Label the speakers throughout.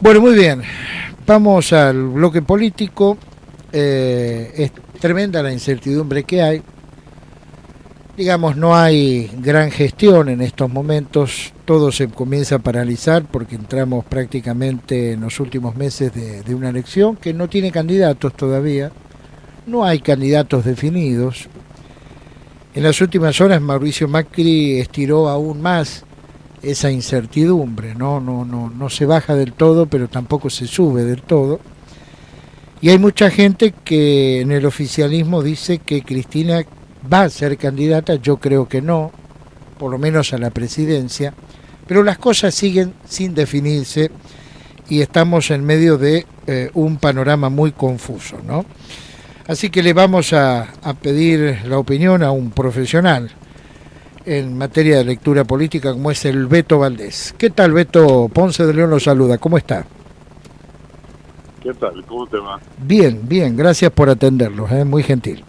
Speaker 1: Bueno, muy bien. Vamos al bloque político. Es tremenda la incertidumbre que hay. Digamos, no hay gran gestión en estos momentos. Todo se comienza a paralizar porque entramos prácticamente en los últimos meses de una elección que no tiene candidatos todavía. No hay candidatos definidos. En las últimas horas Mauricio Macri estiró aún más esa incertidumbre, no se baja del todo, pero tampoco se sube del todo. Y hay mucha gente que en el oficialismo dice que Cristina va a ser candidata, yo creo que no, por lo menos a la presidencia, pero las cosas siguen sin definirse y estamos en medio de un panorama muy confuso, ¿no? Así que le vamos a pedir la opinión a un profesional en materia de lectura política como es el Beto Valdés. ¿Qué tal, Beto? Ponce de León lo saluda, ¿cómo está?
Speaker 2: ¿Qué tal? ¿Cómo te va?
Speaker 1: Bien, bien, gracias por atenderlos, muy gentil.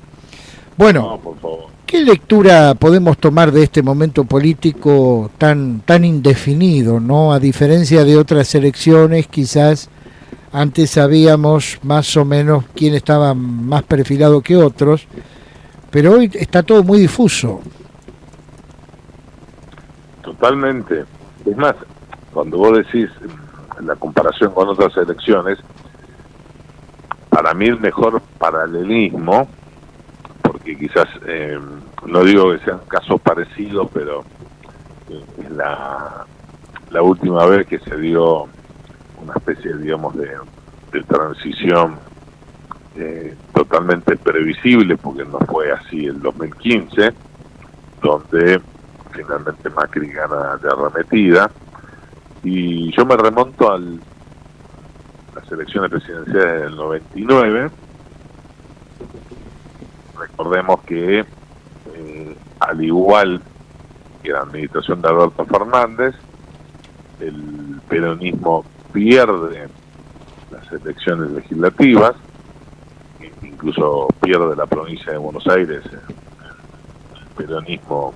Speaker 1: Bueno,
Speaker 2: No, por favor.
Speaker 1: ¿qué lectura podemos tomar de este momento político tan indefinido, ¿no? A diferencia de otras elecciones, quizás antes sabíamos más o menos quién estaba más perfilado que otros, pero hoy está todo muy difuso.
Speaker 2: Totalmente. Es más, cuando vos decís la comparación con otras elecciones, para mí el mejor paralelismo, porque quizás, no digo que sean casos parecidos, pero es la última vez que se dio una especie, digamos, de transición totalmente previsible, porque no fue así el 2015, donde finalmente Macri gana de arremetida, y yo me remonto a las elecciones presidenciales del 99. Recordemos que al igual que la administración de Alberto Fernández, el peronismo pierde las elecciones legislativas, incluso pierde la provincia de Buenos Aires, el peronismo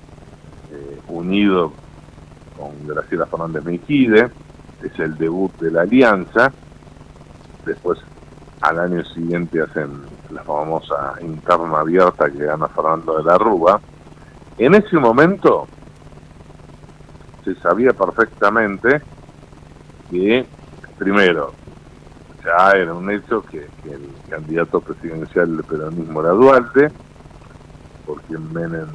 Speaker 2: unido con Graciela Fernández Mejide, es el debut de la alianza. Después, al año siguiente, hacen la famosa interna abierta que gana Fernando de la Rúa. En ese momento se sabía perfectamente que, primero, ya era un hecho que el candidato presidencial del peronismo era Dualde, por quien Menem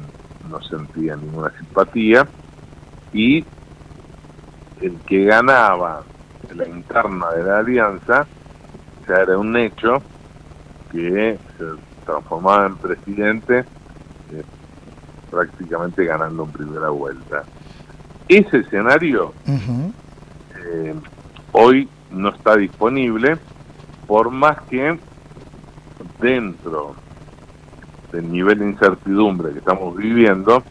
Speaker 2: no sentía ninguna simpatía, y el que ganaba la interna de la alianza ya era un hecho que se transformaba en presidente, prácticamente ganando en primera vuelta. Ese escenario hoy no está disponible, por más que dentro del nivel de incertidumbre que estamos viviendo,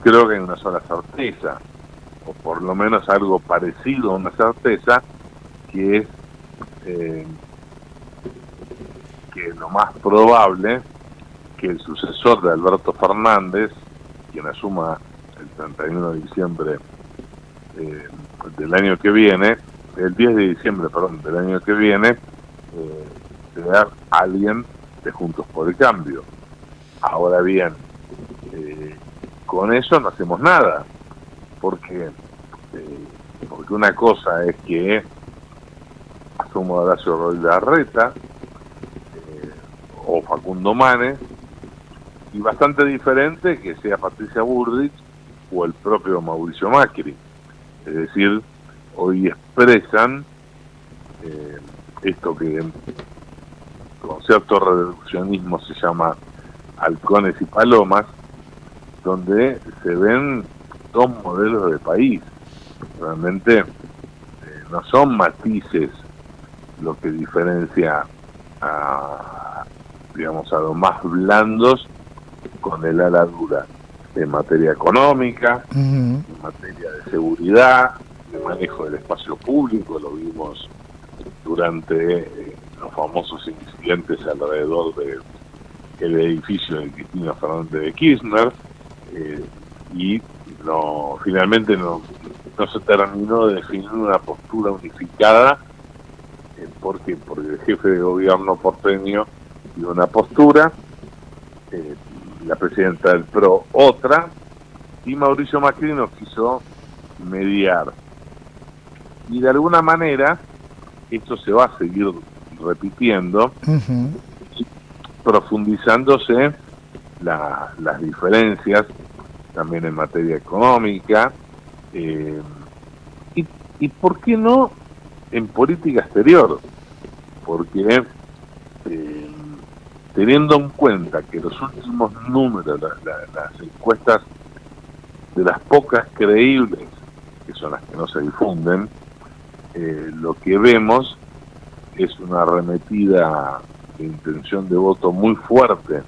Speaker 2: creo que hay una sola certeza, o por lo menos algo parecido a una certeza, que es que lo más probable que el sucesor de Alberto Fernández, quien asuma el 31 de diciembre del año que viene, el 10 de diciembre, perdón, del año que viene, sea alguien de Juntos por el Cambio. Ahora bien, con eso no hacemos nada, porque una cosa es que asuma Horacio Rodríguez Larreta o Facundo Manes, y bastante diferente que sea Patricia Bullrich o el propio Mauricio Macri. Es decir, hoy expresan esto que con cierto reduccionismo se llama halcones y palomas, donde se ven dos modelos de país. Realmente no son matices lo que diferencia a los más blandos con el ala dura en materia económica, en materia de seguridad, de manejo del espacio público. Lo vimos durante los famosos incidentes alrededor del edificio de Cristina Fernández de Kirchner, y finalmente no se terminó de definir una postura unificada ¿Por qué? Porque el jefe de gobierno porteño dio una postura, la presidenta del PRO otra, y Mauricio Macri no quiso mediar. Y de alguna manera esto se va a seguir repitiendo, profundizándose las diferencias también en materia económica, y ¿por qué no en política exterior? Porque teniendo en cuenta que los últimos números, las encuestas de las pocas creíbles, que son las que no se difunden, lo que vemos es una arremetida de intención de voto muy fuerte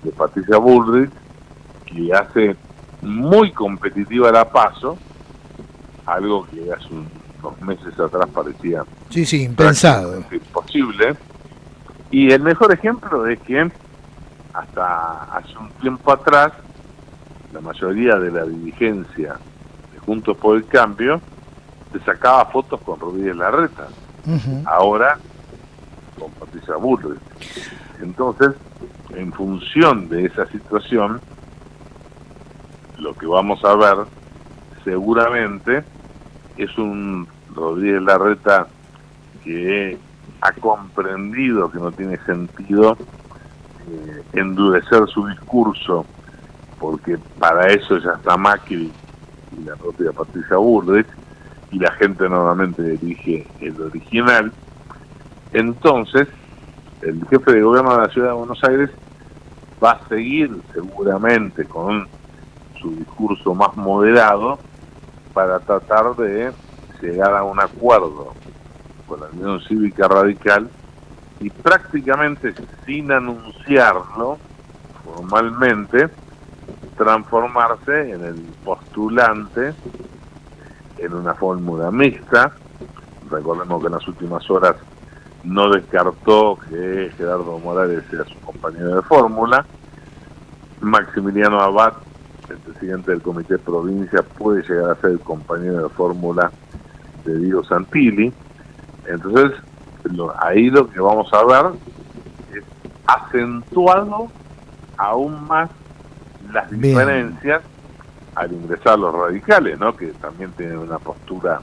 Speaker 2: de Patricia Bullrich, que hace muy competitiva la PASO, algo que hace unos meses atrás parecía
Speaker 1: impensado,
Speaker 2: imposible. Y el mejor ejemplo es que hasta hace un tiempo atrás la mayoría de la dirigencia de Juntos por el Cambio se sacaba fotos con Rodríguez Larreta, ahora con Patricia Bullrich. Entonces, en función de esa situación, lo que vamos a ver seguramente es un Rodríguez Larreta que ha comprendido que no tiene sentido endurecer su discurso, porque para eso ya está Macri y la propia Patricia Bullrich, y la gente normalmente elige el original. Entonces, el jefe de gobierno de la Ciudad de Buenos Aires va a seguir seguramente con su discurso más moderado para tratar de llegar a un acuerdo con la Unión Cívica Radical y prácticamente sin anunciarlo formalmente transformarse en el postulante en una fórmula mixta. Recordemos que en las últimas horas no descartó que Gerardo Morales sea su compañero de fórmula. Maximiliano Abad, el presidente del Comité Provincia, puede llegar a ser el compañero de fórmula de Diego Santilli. Entonces, ahí lo que vamos a ver es acentuado aún más las diferencias al ingresar los radicales, ¿no? Que también tienen una postura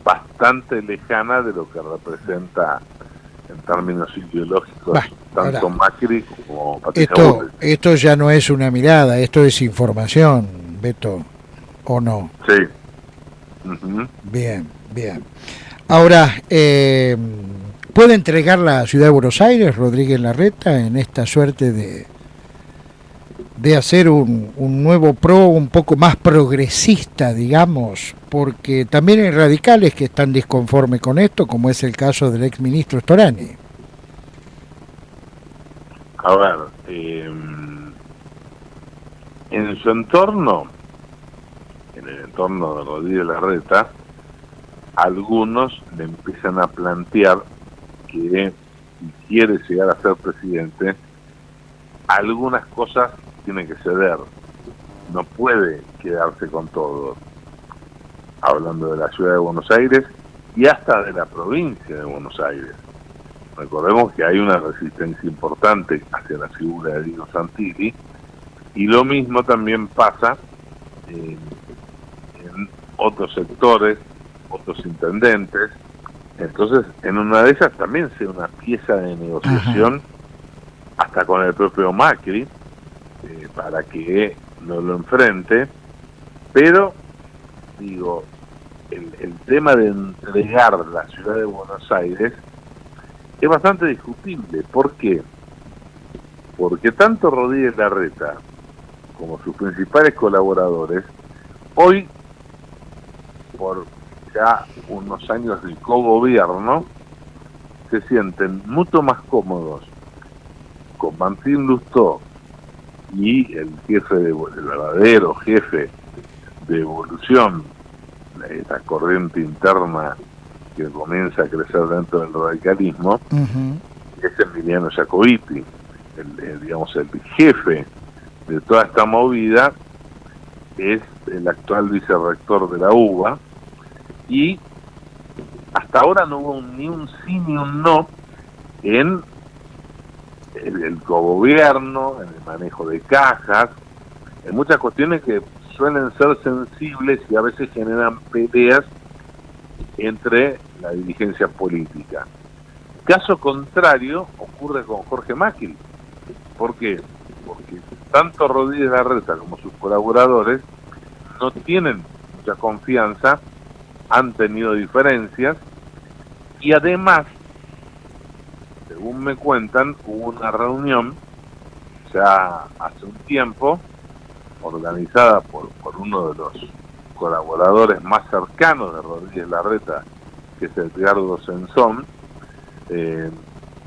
Speaker 2: bastante lejana de lo que representa en términos ideológicos tanto Macri como Patricia Bullrich.
Speaker 1: Esto ya no es una mirada, esto es información, Beto, ¿o no?
Speaker 2: Sí.
Speaker 1: Bien. Ahora, ¿puede entregar la Ciudad de Buenos Aires Rodríguez Larreta en esta suerte de hacer un nuevo PRO un poco más progresista, digamos? Porque también hay radicales que están disconformes con esto, como es el caso del exministro Storani.
Speaker 2: A ver, en su entorno, en el entorno de Rodríguez Larreta, algunos le empiezan a plantear que si quiere llegar a ser presidente, algunas cosas tiene que ceder, no puede quedarse con todo. Hablando de la Ciudad de Buenos Aires y hasta de la provincia de Buenos Aires. Recordemos que hay una resistencia importante hacia la figura de Diego Santilli, y lo mismo también pasa en otros sectores, otros intendentes. Entonces, en una de esas también sea una pieza de negociación hasta con el propio Macri, para que no lo enfrente. Pero digo, el tema de entregar la Ciudad de Buenos Aires es bastante discutible. ¿Por qué? Porque tanto Rodríguez Larreta como sus principales colaboradores hoy, por ya unos años de cogobierno, se sienten mucho más cómodos con Martín Lustó y el verdadero jefe de Evolución, esta corriente interna que comienza a crecer dentro del radicalismo, es Emiliano Jacobiti, el jefe de toda esta movida es el actual vicerrector de la UBA, y hasta ahora no hubo ni un sí ni un no en el cogobierno, en el manejo de cajas, en muchas cuestiones que suelen ser sensibles y a veces generan peleas entre la dirigencia política. Caso contrario ocurre con Jorge Macri. ¿Por qué? Porque tanto Rodríguez Larreta como sus colaboradores no tienen mucha confianza, han tenido diferencias y además, según me cuentan, hubo una reunión ya hace un tiempo organizada por uno de los colaboradores más cercanos de Rodríguez Larreta, que es Edgardo Sensón,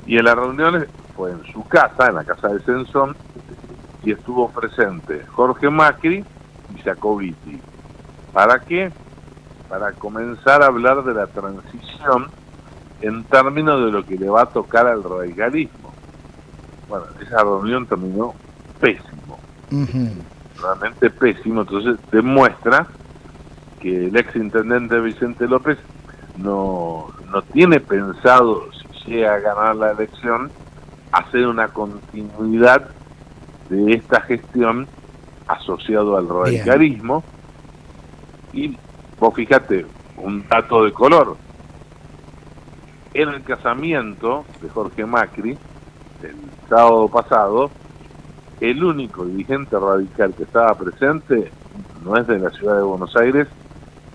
Speaker 2: y en la reunión fue en su casa, en la casa de Sensón, y estuvo presente Jorge Macri y Jacobiti. ¿Para qué? Para comenzar a hablar de la transición en términos de lo que le va a tocar al radicalismo. Bueno, esa reunión terminó pésimo, realmente pésimo. Entonces demuestra que el ex intendente Vicente López no tiene pensado, si llega a ganar la elección, hacer una continuidad de esta gestión asociado al radicalismo. Bien. Y vos fíjate, un dato de color: en el casamiento de Jorge Macri, el sábado pasado, el único dirigente radical que estaba presente no es de la ciudad de Buenos Aires,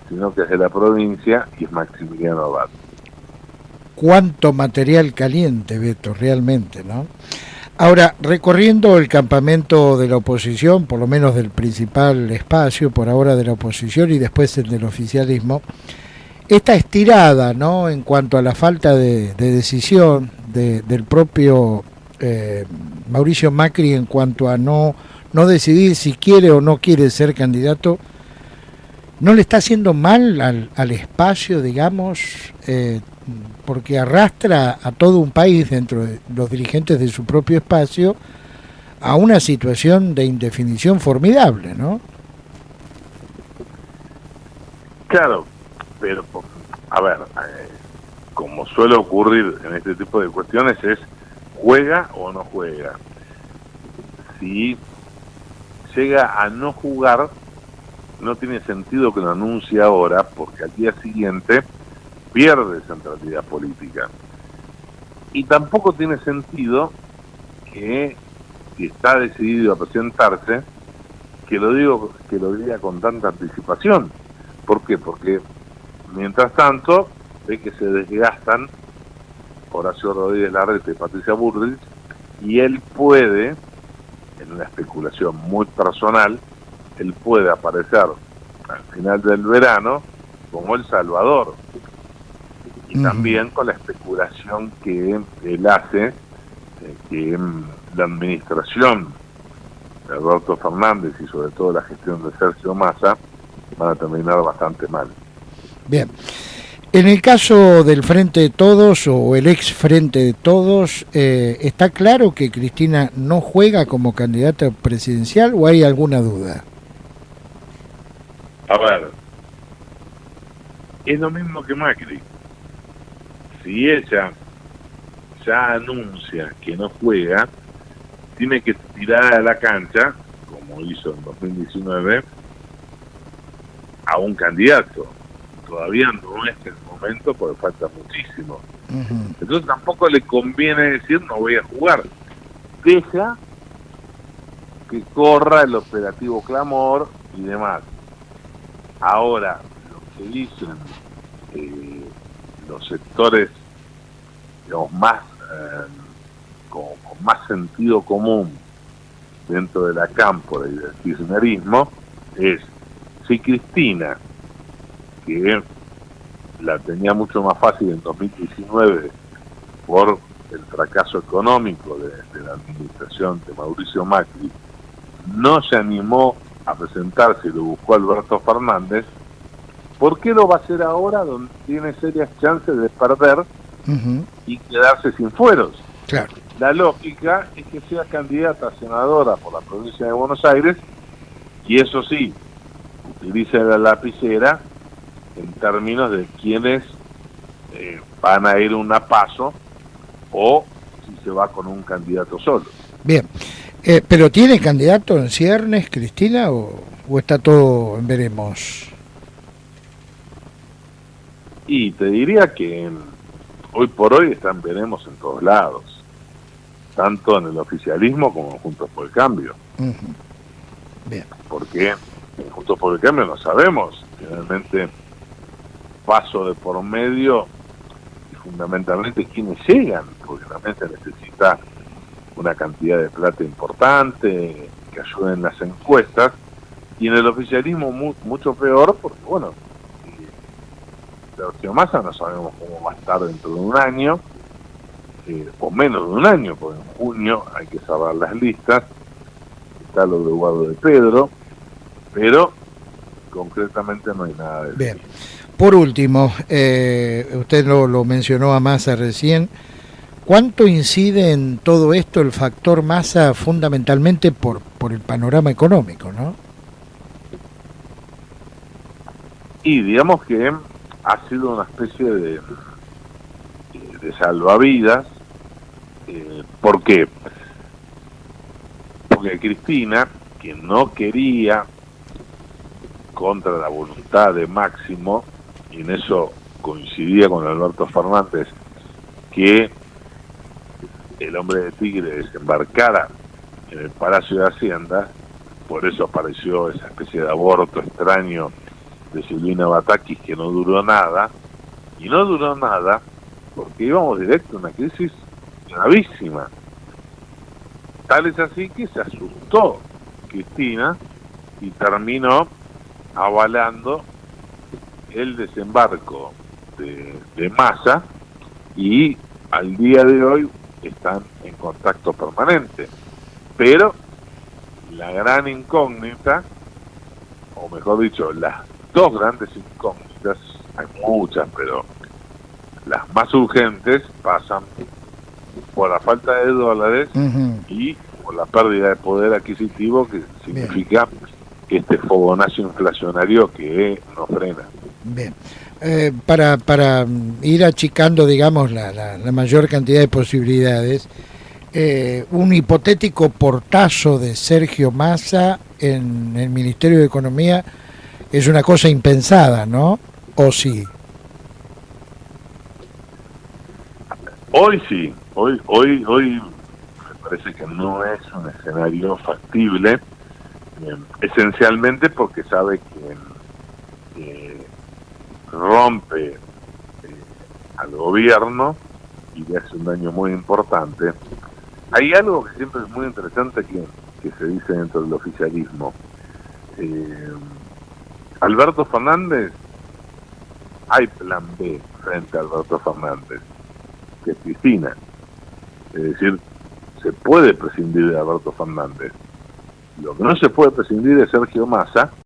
Speaker 2: sino que es de la provincia, y es Maximiliano Abad.
Speaker 1: Cuánto material caliente, Beto, realmente, ¿no? Ahora, recorriendo el campamento de la oposición, por lo menos del principal espacio, por ahora de la oposición y después el del oficialismo, esta estirada, ¿no?, en cuanto a la falta de decisión del propio Mauricio Macri en cuanto a no decidir si quiere o no quiere ser candidato, ¿no le está haciendo mal al espacio, digamos, porque arrastra a todo un país dentro de los dirigentes de su propio espacio a una situación de indefinición formidable, ¿no?
Speaker 2: Claro, pero a ver, como suele ocurrir en este tipo de cuestiones, es juega o no juega. Si llega a no jugar, no tiene sentido que lo anuncie ahora, porque al día siguiente pierde centralidad política. Y tampoco tiene sentido que, si está decidido a presentarse, que lo diga con tanta anticipación. ¿Por qué? Porque mientras tanto ve que se desgastan Horacio Rodríguez Larreta y Patricia Bullrich, y él puede, en una especulación muy personal, él puede aparecer al final del verano como el salvador. Y también con la especulación que él hace, que la administración de Alberto Fernández y sobre todo la gestión de Sergio Massa van a terminar bastante mal.
Speaker 1: Bien. En el caso del Frente de Todos o el ex Frente de Todos, ¿está claro que Cristina no juega como candidata presidencial o hay alguna duda?
Speaker 2: A ver, es lo mismo que Macri. Si ella ya anuncia que no juega, tiene que tirar a la cancha, como hizo en 2019, a un candidato. Todavía no es el momento porque falta muchísimo. Entonces tampoco le conviene decir no voy a jugar. Deja que corra el operativo Clamor y demás. Ahora, lo que dicen los sectores, digamos, más con más sentido común dentro de la cámpora y del kirchnerismo es: si Cristina, que la tenía mucho más fácil en 2019 por el fracaso económico de la administración de Mauricio Macri, no se animó a presentarse y lo buscó Alberto Fernández, ¿por qué lo va a hacer ahora donde tiene serias chances de perder y quedarse sin fueros?
Speaker 1: Claro.
Speaker 2: La lógica es que sea candidata a senadora por la provincia de Buenos Aires, y eso sí, utilice la lapicera en términos de quiénes van a ir una paso o si se va con un candidato solo.
Speaker 1: Bien, ¿pero tiene candidato en ciernes, Cristina, o está todo en veremos?
Speaker 2: Y te diría que hoy por hoy están veremos en todos lados, tanto en el oficialismo como en Juntos por el Cambio.
Speaker 1: Bien.
Speaker 2: Porque en Juntos por el Cambio no sabemos, finalmente, paso de por medio y fundamentalmente quiénes llegan, porque también se necesita una cantidad de plata importante que ayuden en las encuestas, y en el oficialismo mucho peor, porque bueno, Sergio Massa no sabemos cómo va a estar dentro de un año, o menos de un año, porque en junio hay que cerrar las listas, está lo de Eduardo de Pedro, pero concretamente no hay nada de eso.
Speaker 1: Bien. Por último, usted lo mencionó a Massa recién, ¿cuánto incide en todo esto el factor Massa fundamentalmente por el panorama económico, no?
Speaker 2: Y digamos que ha sido una especie de salvavidas. ¿Por qué? Porque Cristina, que no quería, contra la voluntad de Máximo, y en eso coincidía con Alberto Fernández, que el hombre de Tigre desembarcara en el Palacio de Hacienda, por eso apareció esa especie de aborto extraño de Silvina Batakis que no duró nada, y no duró nada porque íbamos directo a una crisis gravísima. Tal es así que se asustó Cristina y terminó avalando el desembarco de Massa, y al día de hoy están en contacto permanente. Pero la gran incógnita, o mejor dicho, las dos grandes incógnitas, hay muchas, pero las más urgentes pasan por la falta de dólares y por la pérdida de poder adquisitivo, que significa este fogonazo inflacionario que no frena.
Speaker 1: Bien. Para ir achicando, digamos, la mayor cantidad de posibilidades, un hipotético portazo de Sergio Massa en el Ministerio de Economía es una cosa impensada, ¿no? ¿O sí?
Speaker 2: Hoy sí, hoy me parece que no es un escenario factible, esencialmente porque sabe que rompe al gobierno y le hace un daño muy importante. Hay algo que siempre es muy interesante que se dice dentro del oficialismo. Alberto Fernández, hay plan B frente a Alberto Fernández, que es Cristina. Es decir, se puede prescindir de Alberto Fernández. Lo que no se puede prescindir es Sergio Massa,